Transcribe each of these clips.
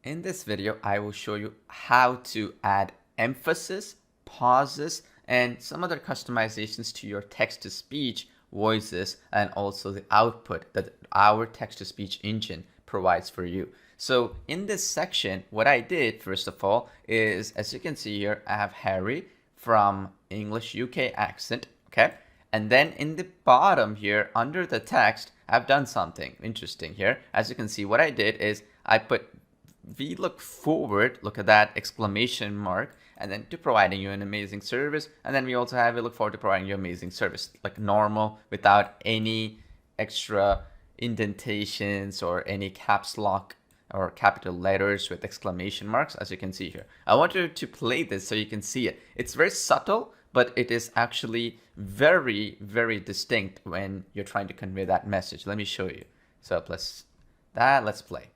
In this video, I will show you how to add emphasis, pauses, and some other customizations to your text-to-speech voices and also the output that our text-to-speech engine provides for you. So in this section, what I did, first of all, is, as you can see here, I have Harry from English UK accent, okay? And then in the bottom here, under the text, I've done something interesting here. As you can see, what I did is I put we look forward, look at that exclamation mark, and then to providing you an amazing service. And then we also have we look forward to providing you amazing service, like normal, without any extra indentations or any caps lock or capital letters with exclamation marks, as you can see here. I want you to play this so you can see it. It's very subtle, but it is actually very, very distinct when you're trying to convey that message. Let me show you. So let's play.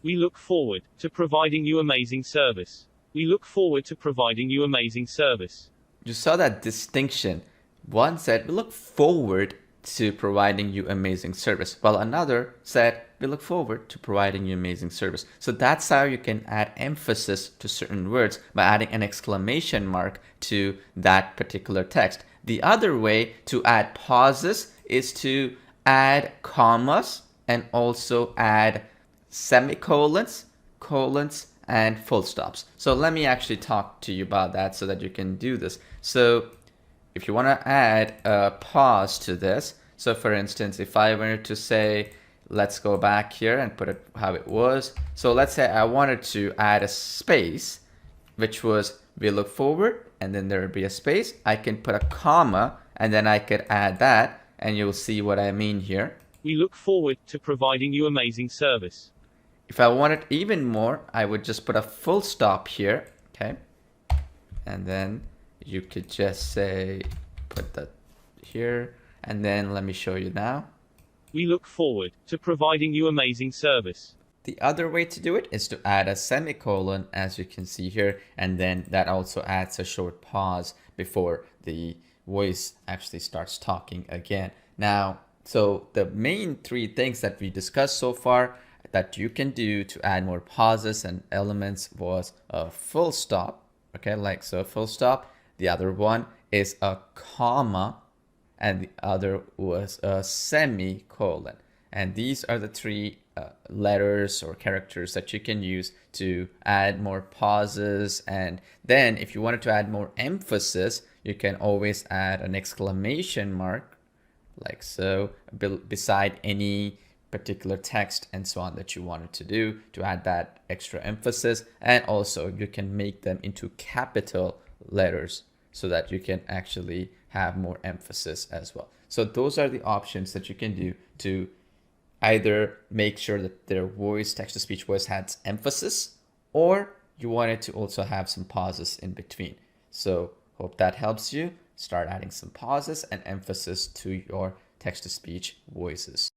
We look forward to providing you amazing service. We look forward to providing you amazing service. You saw that distinction. One said, we look forward to providing you amazing service, while another said, we look forward to providing you amazing service. So that's how you can add emphasis to certain words by adding an exclamation mark to that particular text. The other way to add pauses is to add commas and also add semicolons, colons, and full stops. So let me actually talk to you about that so that you can do this. So if you want to add a pause to this, so for instance, if I wanted to say, let's go back here and put it how it was. So let's say I wanted to add a space, which was we look forward, and then there would be a space. I can put a comma, and then I could add that, and you'll see what I mean here. We look forward to providing you amazing service. If I wanted even more, I would just put a full stop here, okay? And then you could just say, put that here, and then let me show you now. We look forward to providing you amazing service. The other way to do it is to add a semicolon, as you can see here, and then that also adds a short pause before the voice actually starts talking again. Now, so the main three things that we discussed so far that you can do to add more pauses and elements was a full stop, okay, like so, full stop. The other one is a comma, and the other was a semicolon. And these are the three letters or characters that you can use to add more pauses. And then if you wanted to add more emphasis, you can always add an exclamation mark, like so, beside any particular text and so on that you wanted to do to add that extra emphasis. And also you can make them into capital letters so that you can actually have more emphasis as well. So those are the options that you can do to either make sure that their voice, text-to-speech voice, has emphasis, or you wanted to also have some pauses in between. So hope that helps you start adding some pauses and emphasis to your text-to-speech voices.